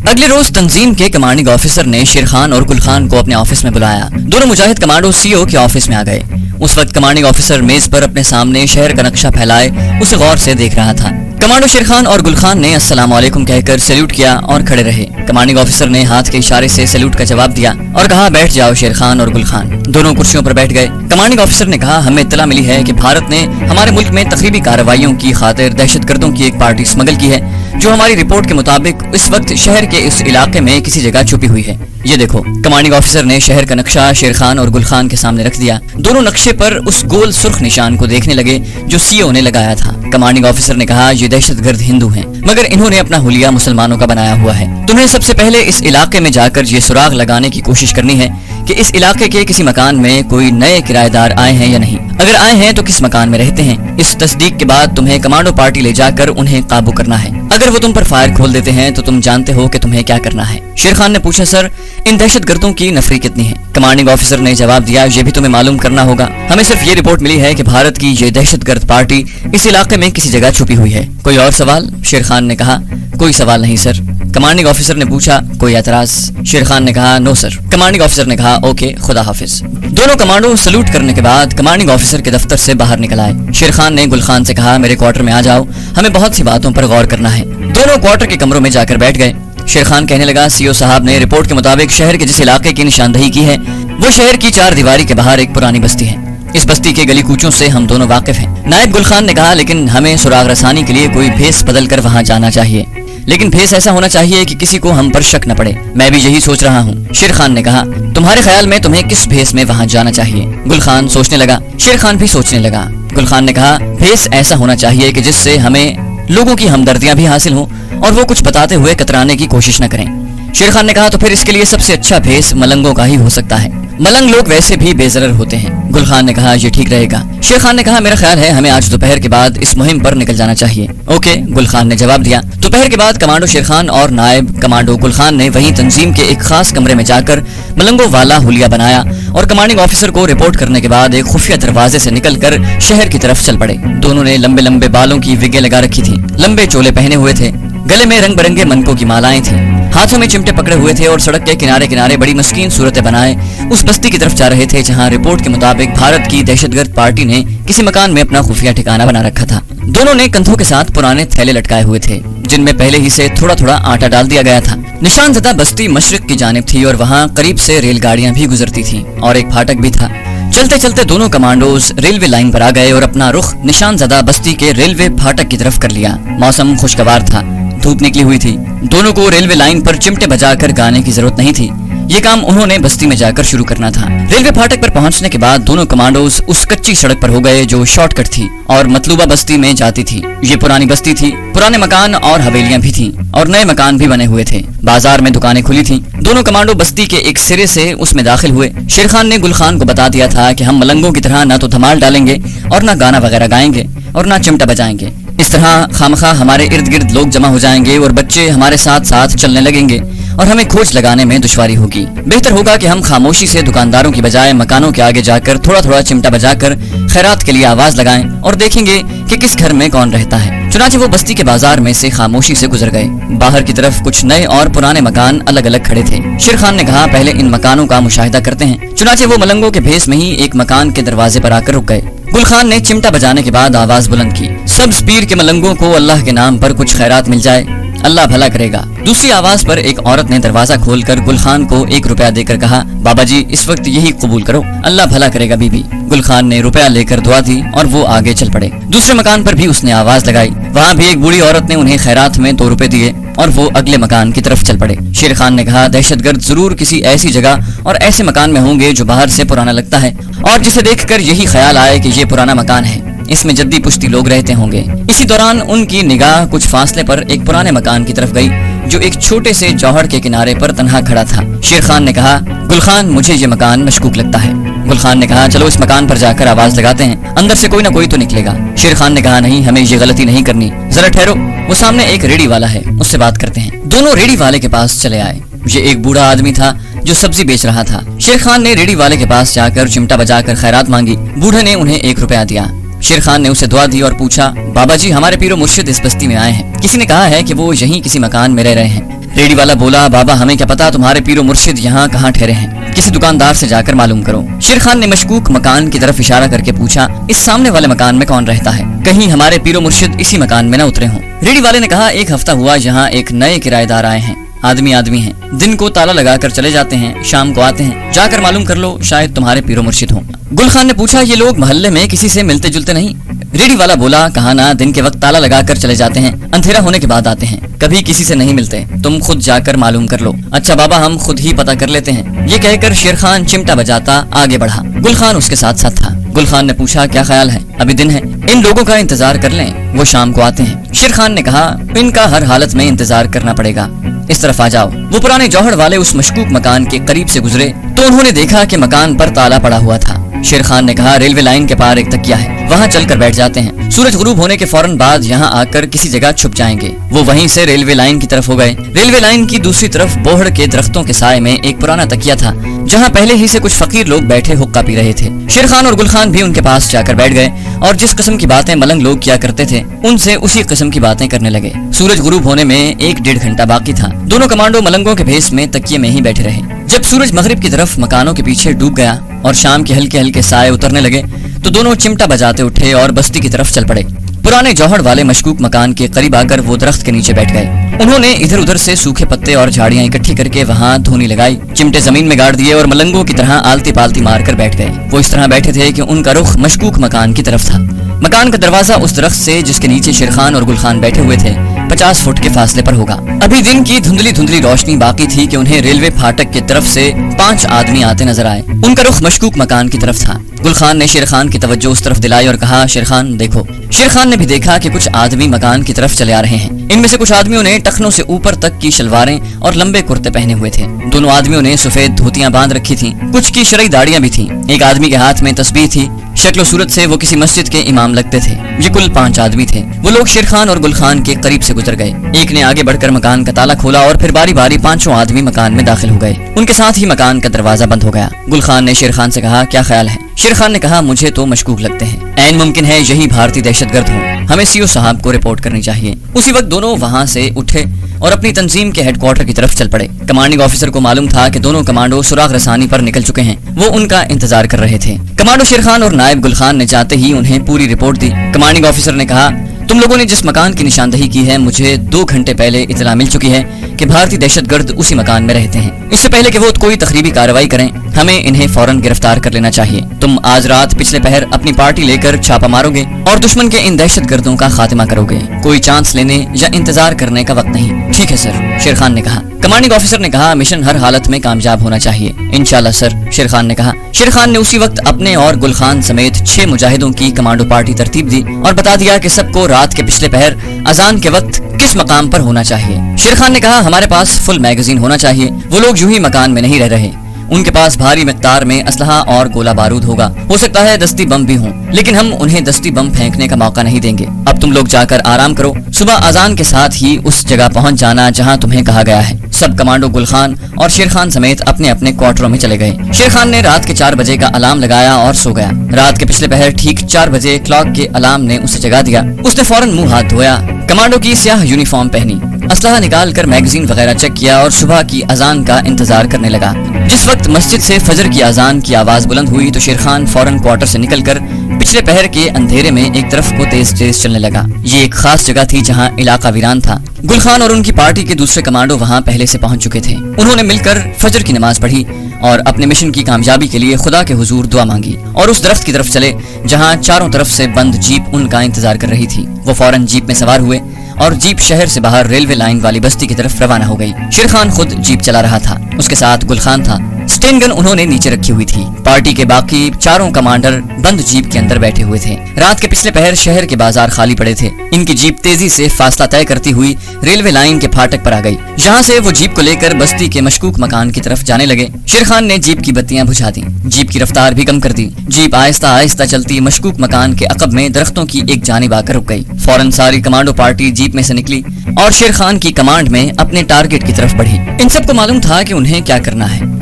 اگلے روز تنظیم کے کمانڈنگ آفیسر نے شیر خان اور گل خان کو اپنے آفس میں بلایا۔ دونوں مجاہد کمانڈو سی او کے آفس میں آ گئے۔ اس وقت کمانڈنگ آفیسر میز پر اپنے سامنے شہر کا نقشہ پھیلائے اسے غور سے دیکھ رہا تھا۔ کمانڈو شیر خان اور گل خان نے السلام علیکم کہہ کر سیلوٹ کیا اور کھڑے رہے۔ کمانڈنگ آفیسر نے ہاتھ کے اشارے سے سیلوٹ کا جواب دیا اور کہا بیٹھ جاؤ شیر خان اور گل خان۔ دونوں کرسیوں پر بیٹھ گئے۔ کمانڈنگ آفیسر نے کہا ہمیں اطلاع ملی ہے کہ بھارت نے ہمارے ملک میں تخریبی کارروائیوں کی خاطر دہشت گردوں کی ایک پارٹی اسمگل کی ہے جو ہماری رپورٹ کے مطابق اس وقت شہر کے اس علاقے میں کسی جگہ چھپی ہوئی ہے۔ یہ دیکھو۔ کمانڈنگ آفیسر نے شہر کا نقشہ شیر خان اور گل خان کے سامنے رکھ دیا۔ دونوں نقشے پر اس گول سرخ نشان کو دیکھنے لگے جو سی او نے لگایا تھا۔ کمانڈنگ آفیسر نے کہا یہ دہشت گرد ہندو ہیں مگر انہوں نے اپنا حلیہ مسلمانوں کا بنایا ہوا ہے۔ تمہیں سب سے پہلے اس علاقے میں جا کر یہ سراغ لگانے کی کوشش کرنی ہے کہ اس علاقے کے کسی مکان میں کوئی نئے کرایہ دار آئے ہیں یا نہیں۔ اگر آئے ہیں تو کس مکان میں رہتے ہیں۔ اس تصدیق کے بعد تمہیں کمانڈو پارٹی لے جا کر انہیں قابو کرنا ہے۔ اگر وہ تم پر فائر کھول دیتے ہیں تو تم جانتے ہو کہ تمہیں کیا کرنا ہے۔ شیر خان نے پوچھا سر ان دہشت گردوں کی نفری کتنی ہے؟ کمانڈنگ آفیسر نے جواب دیا یہ بھی تمہیں معلوم کرنا ہوگا۔ ہمیں صرف یہ رپورٹ ملی ہے کہ بھارت کی یہ دہشت گرد پارٹی اس علاقے میں کسی جگہ چھپی ہوئی ہے۔ کوئی اور سوال؟ شیر خان نے کہا کوئی سوال نہیں سر۔ کمانڈنگ آفیسر نے پوچھا کوئی اعتراض؟ شیر خان نے کہا نو سر۔ کمانڈنگ آفیسر نے کہا اوکے خدا حافظ۔ دونوں کمانڈو سلوٹ کرنے کے بعد کمانڈنگ آفیسر کے دفتر سے باہر نکل آئے۔ شیر خان نے گل خان سے کہا میرے کوارٹر میں آ جاؤ، ہمیں بہت سی باتوں پر غور کرنا ہے۔ دونوں کوارٹر کے کمروں میں جا کر بیٹھ گئے۔ شیر خان کہنے لگا سی او صاحب نے رپورٹ کے مطابق شہر کے جس علاقے کی نشاندہی کی ہے وہ شہر کی 4 دیواری کے باہر ایک پرانی بستی ہے۔ اس بستی کے گلی کوچوں سے ہم دونوں واقف ہیں۔ نائب گل خان نے کہا لیکن ہمیں سراغ رسانی کے لیے کوئی بھیس بدل کر وہاں جانا چاہیے، لیکن بھیس ایسا ہونا چاہیے کہ کسی کو ہم پر شک نہ پڑے۔ میں بھی یہی سوچ رہا ہوں۔ شیر خان نے کہا تمہارے خیال میں تمہیں کس بھیس میں وہاں جانا چاہیے؟ گل خان سوچنے لگا، شیر خان بھی سوچنے لگا۔ گل خان نے کہا بھیس ایسا ہونا چاہیے کہ جس سے ہمیں لوگوں کی ہمدردیاں بھی حاصل ہوں اور وہ کچھ بتاتے ہوئے کترانے کی کوشش نہ کریں۔ شیر خان نے کہا تو پھر اس کے لیے سب سے اچھا بھیس ملنگوں کا ہی ہو سکتا ہے، ملنگ لوگ ویسے بھی بے ضرر ہوتے ہیں۔ گل خان نے کہا یہ ٹھیک رہے گا۔ شیر خان نے کہا میرا خیال ہے ہمیں آج دوپہر کے بعد اس مہم پر نکل جانا چاہیے۔ اوکے گل خان نے جواب دیا۔ دوپہر کے بعد کمانڈو شیر خان اور نائب کمانڈو گل خان نے وہیں تنظیم کے ایک خاص کمرے میں جا کر ملنگوں والا حلیہ بنایا اور کمانڈنگ آفیسر کو رپورٹ کرنے کے بعد ایک خفیہ دروازے سے نکل کر شہر کی طرف چل پڑے۔ دونوں نے لمبے لمبے بالوں کی وگیں لگا رکھی تھی، لمبے چولے پہنے ہوئے تھے، گلے میں رنگ برنگے منکوں کی مالائیں تھیں، ہاتھوں میں چمٹے پکڑے ہوئے تھے اور سڑک کے کنارے کنارے بڑی مسکین صورتیں بنائے اس بستی کی طرف جا رہے تھے جہاں رپورٹ کے مطابق بھارت کی دہشت گرد پارٹی نے کسی مکان میں اپنا خفیہ ٹھکانہ بنا رکھا تھا۔ دونوں نے کندھوں کے ساتھ پرانے تھیلے لٹکائے ہوئے تھے جن میں پہلے ہی سے تھوڑا تھوڑا آٹا ڈال دیا گیا تھا۔ نشان زدہ بستی مشرق کی جانب تھی اور وہاں قریب سے ریل گاڑیاں بھی گزرتی تھیں اور ایک پھاٹک بھی تھا۔ چلتے چلتے دونوں کمانڈوز ریلوے لائن پر آ گئے اور اپنا رخ نشان زدہ بستی کے ریلوے پھاٹک کی طرف کر لیا۔ موسم خوشگوار تھا، دھوپ نکلی ہوئی تھی۔ دونوں کو ریلوے لائن پر چمٹے بجا کر گانے کی ضرورت نہیں تھی، یہ کام انہوں نے بستی میں جا کر شروع کرنا تھا۔ ریلوے پھاٹک پر پہنچنے کے بعد دونوں کمانڈوز اس کچی سڑک پر ہو گئے جو شارٹ کٹ تھی اور مطلوبہ بستی میں جاتی تھی۔ یہ پرانی بستی تھی، پرانے مکان اور حویلیاں بھی تھیں اور نئے مکان بھی بنے ہوئے تھے۔ بازار میں دکانیں کھلی تھیں۔ دونوں کمانڈو بستی کے ایک سرے سے اس میں داخل ہوئے۔ شیر خان نے گل خان کو بتا دیا تھا کہ ہم ملنگوں کی طرح نہ تو دھمال ڈالیں گے اور نہ گانا وغیرہ گائیں گے اور نہ چمٹا بجائیں گے۔ اس طرح خامخواہ ہمارے ارد گرد لوگ جمع ہو جائیں گے اور بچے ہمارے ساتھ ساتھ چلنے لگیں گے اور ہمیں کھوج لگانے میں دشواری ہوگی۔ بہتر ہوگا کہ ہم خاموشی سے دکانداروں کی بجائے مکانوں کے آگے جا کر تھوڑا تھوڑا چمٹا بجا کر خیرات کے لیے آواز لگائیں اور دیکھیں گے کہ کس گھر میں کون رہتا ہے۔ چنانچہ وہ بستی کے بازار میں سے خاموشی سے گزر گئے۔ باہر کی طرف کچھ نئے اور پرانے مکان الگ الگ کھڑے تھے۔ شیر خان نے کہا پہلے ان مکانوں کا مشاہدہ کرتے ہیں۔ چنانچہ وہ ملنگوں کے بھیس میں ہی ایک مکان کے دروازے پر آ کر رک گئے۔ گل خان نے چمٹا بجانے کے بعد آواز بلند کی سبز پیر کے ملنگوں کو اللہ کے نام پر کچھ خیرات مل جائے، اللہ بھلا کرے گا۔ دوسری آواز پر ایک عورت نے دروازہ کھول کر گل خان کو 1 روپیہ دے کر کہا بابا جی اس وقت یہی قبول کرو، اللہ بھلا کرے گا بی بی۔ گل خان نے روپیہ لے کر دعا دی اور وہ آگے چل پڑے۔ دوسرے مکان پر بھی اس نے آواز لگائی، وہاں بھی ایک بوڑھی عورت نے انہیں خیرات میں 2 روپے دیے اور وہ اگلے مکان کی طرف چل پڑے۔ شیر خان نے کہا دہشت گرد ضرور کسی ایسی جگہ اور ایسے مکان میں ہوں گے جو باہر سے پرانا لگتا ہے اور جسے دیکھ کر یہی خیال آئے کہ یہ پرانا مکان ہے، اس میں جدی پشتی لوگ رہتے ہوں گے۔ اسی دوران ان کی نگاہ کچھ فاصلے پر ایک پرانے مکان کی طرف گئی جو ایک چھوٹے سے جوہر کے کنارے پر تنہا کھڑا تھا۔ شیر خان نے کہا گل خان مجھے یہ مکان مشکوک لگتا ہے۔ گل خان نے کہا چلو اس مکان پر جا کر آواز لگاتے ہیں، اندر سے کوئی نہ کوئی تو نکلے گا۔ شیر خان نے کہا نہیں ہمیں یہ غلطی نہیں کرنی، ذرا ٹھہرو، وہ سامنے ایک ریڑھی والا ہے اس سے بات کرتے ہیں۔ دونوں ریڑھی والے کے پاس چلے آئے۔ یہ ایک بوڑھا آدمی تھا جو سبزی بیچ رہا تھا۔ شیر خان نے ریڑھی والے کے پاس جا کر چمٹا بجا کر خیرات مانگی۔ بوڑھے نے انہیں 1 روپیہ دیا۔ شیر خان نے اسے دعا دی اور پوچھا بابا جی ہمارے پیر و مرشد اس بستی میں آئے ہیں، کسی نے کہا ہے کہ وہ یہیں کسی مکان میں رہ رہے ہیں۔ ریڈی والا بولا بابا ہمیں کیا پتا تمہارے پیر و مرشد یہاں کہاں ٹھہرے ہیں، کسی دکاندار سے جا کر معلوم کرو۔ شیر خان نے مشکوک مکان کی طرف اشارہ کر کے پوچھا اس سامنے والے مکان میں کون رہتا ہے، کہیں ہمارے پیر و مرشد اسی مکان میں نہ اترے ہوں۔ ریڈی والے نے کہا ایک ہفتہ ہوا یہاں ایک نئے کرایہ دار آئے ہیں، آدمی ہیں، دن کو تالا لگا کر چلے جاتے ہیں، شام کو آتے ہیں، جا کر معلوم کر لو شاید تمہارے پیر و مرشد ہوں۔ گل خان نے پوچھا یہ لوگ محلے میں کسی سے ملتے جلتے نہیں؟ ریڈی والا بولا کہا نا دن کے وقت تالا لگا کر چلے جاتے ہیں، اندھیرا ہونے کے بعد آتے ہیں، کبھی کسی سے نہیں ملتے، تم خود جا کر معلوم کر لو۔ اچھا بابا ہم خود ہی پتہ کر لیتے ہیں، یہ کہہ کر شیر خان چمٹا بجاتا آگے بڑھا۔ گل خان اس کے ساتھ ساتھ تھا۔ گل خان نے پوچھا کیا خیال ہے، ابھی دن ہے، ان لوگوں کا انتظار کر لیں، وہ شام کو آتے ہیں۔ شیر خان نے کہا ان کا ہر حالت میں انتظار کرنا پڑے گا، اس طرف آ جاؤ۔ وہ پرانے جوہر والے اس مشکوک مکان کے قریب سے گزرے تو انہوں نے دیکھا کہ مکان پر تالا پڑا ہوا تھا۔ شیر خان نے کہا ریلوے لائن کے پار ایک تکیہ ہے، وہاں چل کر بیٹھ جاتے ہیں، سورج غروب ہونے کے فوراً بعد یہاں آ کر کسی جگہ چھپ جائیں گے۔ وہ وہیں سے ریلوے لائن کی طرف ہو گئے۔ ریلوے لائن کی دوسری طرف بوہڑ کے درختوں کے سائے میں ایک پرانا تکیہ تھا جہاں پہلے ہی سے کچھ فقیر لوگ بیٹھے حقہ پی رہے تھے۔ شیر خان اور گل خان بھی ان کے پاس جا کر بیٹھ گئے اور جس قسم کی باتیں ملنگ لوگ کیا کرتے تھے ان سے اسی قسم کی باتیں کرنے لگے۔ سورج غروب ہونے میں 1-1.5 گھنٹہ باقی تھا۔ دونوں کمانڈو ملنگوں کے بھیس میں تکیے میں ہی بیٹھے رہے۔ جب سورج مغرب کی طرف مکانوں کے پیچھے ڈوب گیا اور شام کے ہلکے ہلکے سائے اترنے لگے تو دونوں چمٹا بجاتے اٹھے اور بستی کی طرف چل پڑے۔ پرانے جوہر والے مشکوک مکان کے قریب آ کر وہ درخت کے نیچے بیٹھ گئے۔ انہوں نے ادھر ادھر سے سوکھے پتے اور جھاڑیاں اکٹھی کر کے وہاں دھونی لگائی، چمٹے زمین میں گاڑ دیے اور ملنگوں کی طرح آلتی پالتی مار کر بیٹھ گئے۔ وہ اس طرح بیٹھے تھے کہ ان کا رخ مشکوک مکان کی طرف تھا۔ مکان کا دروازہ اس درخت سے جس کے نیچے شیر خان اور گل خان بیٹھے ہوئے تھے 50 فٹ کے فاصلے پر ہوگا۔ ابھی دن کی دھندلی روشنی باقی تھی کہ انہیں ریلوے پھاٹک کی طرف سے 5 آدمی آتے نظر آئے۔ ان کا رخ مشکوک مکان کی طرف تھا۔ گل خان نے شیر خان کی توجہ اس طرف دلائی اور کہا شیر خان دیکھو۔ شیر خان نے بھی دیکھا کہ کچھ آدمی مکان کی طرف چلے آ رہے ہیں۔ ان میں سے کچھ آدمیوں نے ٹخنوں سے اوپر تک کی شلواریں اور لمبے کرتے پہنے ہوئے تھے۔ دونوں آدمیوں نے سفید دھوتیاں باندھ رکھی تھیں، کچھ کی شرعی داڑیاں بھی تھیں۔ ایک آدمی کے ہاتھ میں تسبیح تھی، شکل و صورت سے وہ کسی مسجد کے امام لگتے تھے۔ یہ کل 5 آدمی تھے۔ وہ لوگ شیر خان اور گل خان کے قریب سے گزر گئے۔ ایک نے آگے بڑھ کر مکان کا تالا کھولا اور پھر باری باری 5 آدمی مکان میں داخل ہو گئے۔ ان کے ساتھ ہی مکان کا دروازہ بند ہو گیا۔ گل خان نے شیر خان سے کہا کیا خیال ہے؟ شیر خان نے کہا مجھے تو مشکوک لگتے ہیں، عین ممکن ہے یہی بھارتی دہشت گرد ہوں، ہمیں سی او صاحب کو رپورٹ کرنی چاہیے۔ اسی وقت دونوں وہاں سے اٹھے اور اپنی تنظیم کے ہیڈ کوارٹر کی طرف چل پڑے۔ کمانڈنگ آفیسر کو معلوم تھا کہ دونوں کمانڈو سراغ رسانی پر نکل چکے ہیں، وہ ان کا انتظار کر رہے تھے۔ کمانڈو شیر خان اور نائب گل خان نے جاتے ہی انہیں پوری رپورٹ دی۔ کمانڈنگ آفیسر نے کہا تم لوگوں نے جس مکان کی نشاندہی کی ہے مجھے 2 گھنٹے پہلے اطلاع مل چکی ہے کہ بھارتی دہشت گرد اسی مکان میں رہتے ہیں۔ اس سے پہلے کہ وہ کوئی تخریبی کارروائی کریں ہمیں انہیں فوراً گرفتار کر لینا چاہیے۔ تم آج رات پچھلے پہر اپنی پارٹی لے کر چھاپا مارو گے اور دشمن کے ان دہشت گردوں کا خاتمہ کرو گے، کوئی چانس لینے یا انتظار کرنے کا وقت نہیں۔ ٹھیک ہے سر، شیر خان نے کہا۔ کمانڈنگ آفیسر نے کہا مشن ہر حالت میں کامیاب ہونا چاہیے۔ انشاءاللہ سر، شیر خان نے کہا۔ شیر خان نے اسی وقت اپنے اور گل خان سمیت 6 مجاہدوں کی کمانڈو پارٹی ترتیب دی اور بتا دیا کہ سب کو رات کے پچھلے پہر اذان کے وقت کس مقام پر ہونا چاہیے۔ شیر خان نے کہا ہمارے پاس فل میگزین ہونا چاہیے، وہ لوگ یوں ہی مکان میں نہیں رہ رہے، ان کے پاس بھاری مقدار میں اسلحہ اور گولہ بارود ہوگا، ہو سکتا ہے دستی بم بھی ہوں، لیکن ہم انہیں دستی بم پھینکنے کا موقع نہیں دیں گے۔ اب تم لوگ جا کر آرام کرو، صبح اذان کے ساتھ ہی اس جگہ پہنچ جانا جہاں تمہیں کہا گیا ہے۔ سب کمانڈو گل خان اور شیر خان سمیت اپنے اپنے کوارٹروں میں چلے گئے۔ شیر خان نے رات کے 4 بجے کا الارم لگایا اور سو گیا۔ رات کے پچھلے پہر ٹھیک 4 بجے کلاک کے الارم نے اسے جگا دیا۔ اس نے فوراً منہ ہاتھ دھویا، کمانڈو کی سیاہ یونیفارم پہنی، اسلحہ نکال کر میگزین وغیرہ چیک کیا اور صبح کی اذان کا انتظار کرنے لگا۔ جس وقت مسجد سے فجر کی اذان کی آواز بلند ہوئی تو شیر خان فوراً کوارٹر سے نکل کر پچھلے پہر کے اندھیرے میں ایک طرف کو تیز تیز چلنے لگا۔ یہ ایک خاص جگہ تھی جہاں علاقہ ویران تھا۔ گل خان اور ان کی پارٹی کے دوسرے کمانڈو وہاں پہلے سے پہنچ چکے تھے۔ انہوں نے مل کر فجر کی نماز پڑھی اور اپنے مشن کی کامیابی کے لیے خدا کے حضور دعا مانگی اور اس درخت کی طرف چلے جہاں چاروں طرف سے بند جیپ ان کا انتظار کر رہی تھی۔ وہ فوراً جیپ میں سوار ہوئے اور جیپ شہر سے باہر ریلوے لائن والی بستی کی طرف روانہ ہو گئی۔ شیر خان خود جیپ چلا رہا تھا، اس کے ساتھ گل خان تھا۔ سٹین گن انہوں نے نیچے رکھی ہوئی تھی۔ پارٹی کے باقی 4 کمانڈر بند جیپ کے اندر بیٹھے ہوئے تھے۔ رات کے پچھلے پہر شہر کے بازار خالی پڑے تھے۔ ان کی جیپ تیزی سے فاصلہ طے کرتی ہوئی ریلوے لائن کے پھاٹک پر آ گئی۔ یہاں سے وہ جیپ کو لے کر بستی کے مشکوک مکان کی طرف جانے لگے۔ شیر خان نے جیپ کی بتیاں بجھا دیں، جیپ کی رفتار بھی کم کر دی۔ جیپ آہستہ آہستہ چلتی مشکوک مکان کے عقب میں درختوں کی ایک جانب آ کر رک گئی۔ فوراً ساری کمانڈو پارٹی جیپ میں سے نکلی اور شیر خان کی کمانڈ میں اپنے ٹارگٹ کی طرف بڑھی۔ ان سب کو معلوم تھا کہ انہیں کیا کرنا ہے۔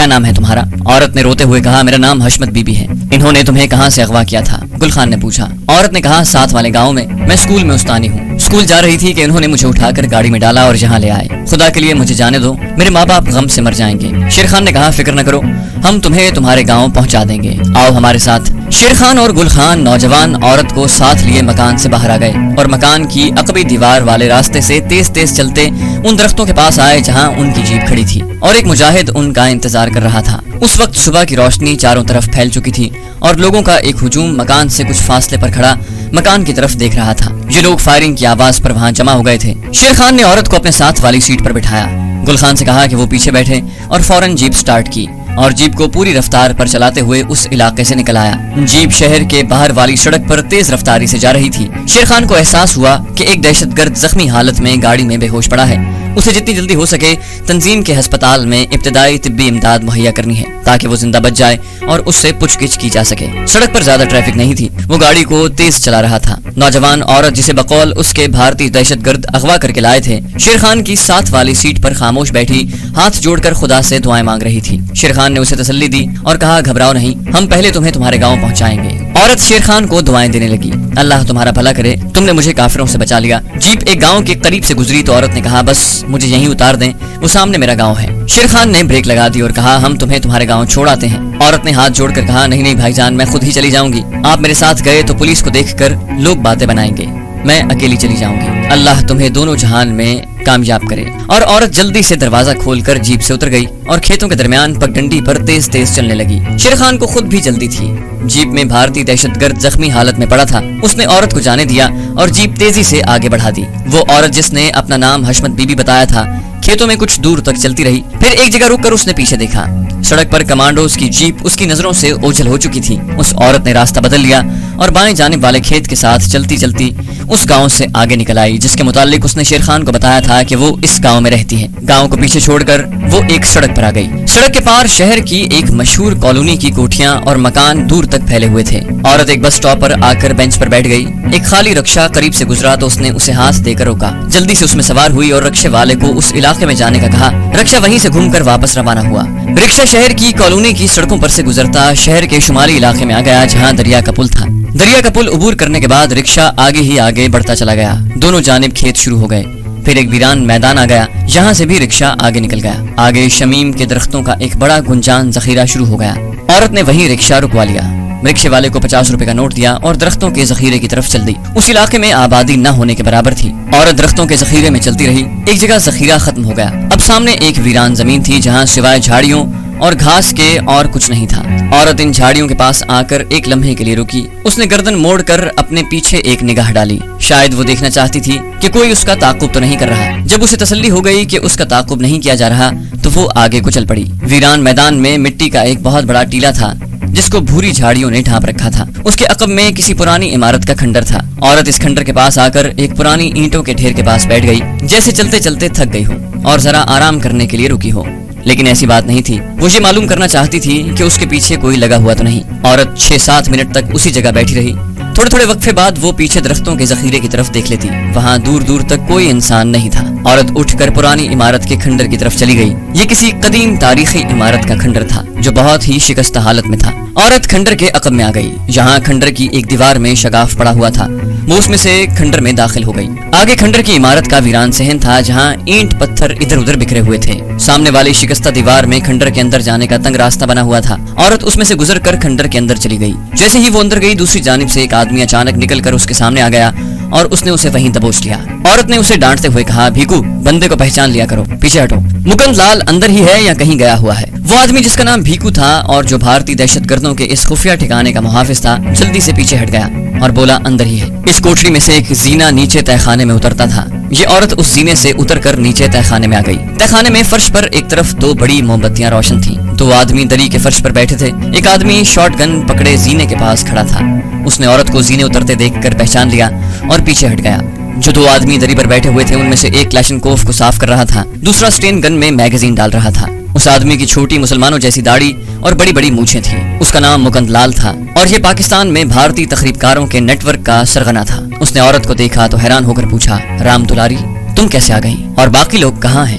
کیا نام ہے تمہارا؟ عورت نے روتے ہوئے کہا میرا نام حشمت بی بی ہے۔ انہوں نے تمہیں کہاں سے اغوا کیا تھا؟ گل خان نے پوچھا۔ عورت نے کہا ساتھ والے گاؤں میں اسکول میں استانی ہوں، اسکول جا رہی تھی کہ انہوں نے مجھے اٹھا کر گاڑی میں ڈالا اور یہاں لے آئے، خدا کے لیے مجھے جانے دو، میرے ماں باپ غم سے مر جائیں گے۔ شیر خان نے کہا فکر نہ کرو، ہم تمہیں تمہارے گاؤں پہنچا دیں گے، آؤ ہمارے ساتھ۔ شیر خان اور گل خان نوجوان عورت کو ساتھ لیے مکان سے باہر آ گئے اور مکان کی عقبی دیوار والے راستے سے تیز تیز چلتے ان درختوں کے پاس آئے جہاں ان کی جیپ کھڑی تھی اور ایک مجاہد ان کا انتظار کر رہا تھا۔ اس وقت صبح کی روشنی چاروں طرف پھیل چکی تھی اور لوگوں کا ایک ہجوم مکان سے کچھ فاصلے پر کھڑا مکان کی طرف دیکھ رہا تھا۔ یہ لوگ فائرنگ کی آواز پر وہاں جمع ہو گئے تھے۔ شیر خان نے عورت کو اپنے ساتھ والی سیٹ پر بٹھایا، گل خان سے کہا کہ وہ پیچھے بیٹھے اور فوراً جیپ سٹارٹ کی اور جیپ کو پوری رفتار پر چلاتے ہوئے اس علاقے سے نکل آیا۔ جیپ شہر کے باہر والی سڑک پر تیز رفتاری سے جا رہی تھی۔ شیر خان کو احساس ہوا کہ ایک دہشت گرد زخمی حالت میں گاڑی میں بے ہوش پڑا ہے، اسے جتنی جلدی ہو سکے تنظیم کے ہسپتال میں ابتدائی طبی امداد مہیا کرنی ہے تاکہ وہ زندہ بچ جائے اور اس سے پوچھ گچھ کی جا سکے۔ سڑک پر زیادہ ٹریفک نہیں تھی، وہ گاڑی کو تیز چلا رہا تھا۔ نوجوان عورت جسے بقول اس کے بھارتی دہشت گرد اغوا کر کے لائے تھے شیر خان کی ساتھ والی سیٹ پر خاموش بیٹھی ہاتھ جوڑ کر خدا سے دعائیں مانگ رہی تھی۔ شیر خان نے اسے تسلی دی اور کہا گھبراؤ نہیں، ہم پہلے تمہیں تمہارے گاؤں پہنچائیں گے۔ عورت شیر خان کو دعائیں دینے لگی، اللہ تمہارا بھلا کرے، تم نے مجھے کافروں سے بچا لیا۔ جیپ ایک گاؤں کے قریب سے گزری تو عورت نے کہا بس مجھے یہیں اتار دیں، وہ سامنے میرا گاؤں ہے۔ شیر خان نے بریک لگا دی اور کہا ہم تمہیں تمہارے گاؤں چھوڑ آتے ہیں۔ عورت نے ہاتھ جوڑ کر کہا نہیں نہیں بھائی جان، میں خود ہی چلی جاؤں گی، آپ میرے ساتھ گئے تو پولیس کو دیکھ کر لوگ باتیں بنائیں گے، میں اکیلی چلی جاؤں گی، اللہ تمہیں دونوں جہان میں کامیاب کرے۔ اور عورت جلدی سے دروازہ کھول کر جیپ سے اتر گئی اور کھیتوں کے درمیان پگڈنڈی پر تیز تیز چلنے لگی۔ شیر خان کو خود بھی جلدی تھی، جیپ میں بھارتی دہشت گرد زخمی حالت میں پڑا تھا۔ اس نے عورت کو جانے دیا اور جیپ تیزی سے آگے بڑھا دی۔ وہ عورت جس نے اپنا نام حشمت بی بی بتایا تھا کھیتوں میں کچھ دور تک چلتی رہی، پھر ایک جگہ رک کر اس نے پیچھے دیکھا، سڑک پر کمانڈوز کی جیپ اس کی نظروں سے اوجھل ہو چکی تھی۔ اس عورت نے راستہ بدل لیا اور بائیں جانب والے کھیت کے ساتھ چلتی چلتی اس گاؤں سے آگے نکل آئی جس کے متعلق اس نے شیر خان کو بتایا تھا کہ وہ اس گاؤں میں رہتی ہے۔ گاؤں کو پیچھے چھوڑ کر وہ ایک سڑک پر آ گئی۔ سڑک کے پار شہر کی ایک مشہور کالونی کی کوٹھیاں اور مکان دور تک پھیلے ہوئے تھے۔ عورت ایک بس اسٹاپ پر آ کر بینچ پر بیٹھ گئی۔ ایک خالی رکشہ قریب سے گزرا تو اس نے اسے ہاتھ دے کر روکا، جلدی سے اس میں سوار ہوئی اور رکشے والے کو اس علاقے میں جانے کا کہا۔ رکشہ وہیں سے گھوم کر واپس روانہ ہوا۔ رکشہ شہر کی کالونی کی سڑکوں پر سے گزرتا شہر کے شمالی علاقے میں آ گیا جہاں دریا کا پل تھا۔ دریا کا پل عبور کرنے کے بعد رکشہ آگے ہی آگے بڑھتا چلا گیا، دونوں جانب کھیت شروع ہو گئے، پھر ایک ویران میدان آ گیا، یہاں سے بھی رکشہ آگے نکل گیا۔ آگے شمیم کے درختوں کا ایک بڑا گنجان ذخیرہ شروع ہو گیا۔ عورت نے وہیں رکشہ رکوا لیا، رکشے والے کو 50 روپے کا نوٹ دیا اور درختوں کے ذخیرے کی طرف چل دی۔ اس علاقے میں آبادی نہ ہونے کے برابر تھی۔ عورت درختوں کے ذخیرے میں چلتی رہی، ایک جگہ ذخیرہ ختم ہو گیا۔ اب سامنے ایک ویران زمین تھی جہاں سوائے جھاڑیوں اور گھاس کے اور کچھ نہیں تھا۔ عورت ان جھاڑیوں کے پاس آ کر ایک لمحے کے لیے رکی، اس نے گردن موڑ کر اپنے پیچھے ایک نگاہ ڈالی، شاید وہ دیکھنا چاہتی تھی کہ کوئی اس کا تعاقب تو نہیں کر رہا۔ جب اسے تسلی ہو گئی کہ اس کا تعاقب نہیں کیا جا رہا تو وہ آگے کو چل پڑی۔ ویران میدان میں مٹی کا ایک بہت بڑا ٹیلا تھا جس کو بھوری جھاڑیوں نے ڈھانپ رکھا تھا۔ اس کے عقب میں کسی پرانی عمارت کا کھنڈر تھا۔ عورت اس کھنڈر کے پاس آ کر ایک پرانی اینٹوں کے ڈھیر کے پاس بیٹھ گئی، جیسے چلتے چلتے تھک گئی ہو اور ذرا آرام کرنے کے لیے رکی ہو، لیکن ایسی بات نہیں تھی۔ وہ یہ معلوم کرنا چاہتی تھی کہ اس کے پیچھے کوئی لگا ہوا تو نہیں۔ عورت 6-7 منٹ تک اسی جگہ بیٹھی رہی۔ تھوڑے وقفے بعد وہ پیچھے درختوں کے ذخیرے کی طرف دیکھ لیتی، وہاں دور دور تک کوئی انسان نہیں تھا۔ عورت اٹھ کر پرانی عمارت کے کھنڈر کی طرف چلی گئی۔ یہ کسی قدیم تاریخی عمارت کا کھنڈر تھا جو بہت ہی شکستہ حالت میں تھا۔ عورت کھنڈر کے عقب میں آ گئی، جہاں کھنڈر کی ایک دیوار میں شگاف پڑا ہوا تھا، وہ اس میں سے کھنڈر میں داخل ہو گئی۔ آگے کھنڈر کی عمارت کا ویران صحن تھا جہاں اینٹ پتھر ادھر ادھر بکھرے ہوئے تھے۔ سامنے والی شکستہ دیوار میں کھنڈر کے اندر جانے کا تنگ راستہ بنا ہوا تھا۔ عورت اس میں سے گزر کر کھنڈر کے اندر چلی گئی۔ جیسے ہی وہ اندر گئی دوسری جانب سے ایک آدمی اچانک نکل کر اس کے سامنے آ گیا اور اس نے اسے وہیں دبوچ لیا۔ عورت نے اسے ڈانٹتے ہوئے کہا بھیکو، بندے کو پہچان لیا کرو، پیچھے ہٹو، مکند لال اندر ہی ہے یا کہیں گیا ہوا ہے؟ وہ آدمی جس کا نام بھیکو تھا اور جو بھارتی دہشت گردوں کے اس خفیہ ٹھکانے کا محافظ تھا جلدی سے پیچھے ہٹ گیا اور بولا اندر ہی ہے۔ اس کوٹری میں سے ایک زینہ نیچے تہہ خانے میں اترتا تھا۔ یہ عورت اس زینے سے اتر کر نیچے تہہ خانے میں آ گئی۔ تہہ خانے میں فرش پر ایک طرف 2 بڑی موم بتیاں روشن تھیں۔ 2 آدمی دری کے فرش پر بیٹھے تھے۔ ایک آدمی شارٹ گن پکڑے زینے کے پاس کھڑا تھا۔ اس نے عورت کو زینے اترتے دیکھ کر پہچان لیا اور پیچھے ہٹ گیا۔ جو 2 آدمی دری پر بیٹھے ہوئے تھے ان میں سے ایک کلاشنکوف کو صاف کر رہا تھا، دوسرا سٹین گن میں میگزین ڈال رہا تھا۔ اس آدمی کی چھوٹی مسلمانوں جیسی داڑھی اور بڑی بڑی مونچھیں تھیں۔ اس کا نام مکند لال تھا اور یہ پاکستان میں بھارتی تخریب کاروں کے نیٹ ورک کا سرغنہ تھا۔ اس نے عورت کو دیکھا تو حیران ہو کر پوچھا، رام دلاری تم کیسے آ گئی اور باقی لوگ کہاں ہیں؟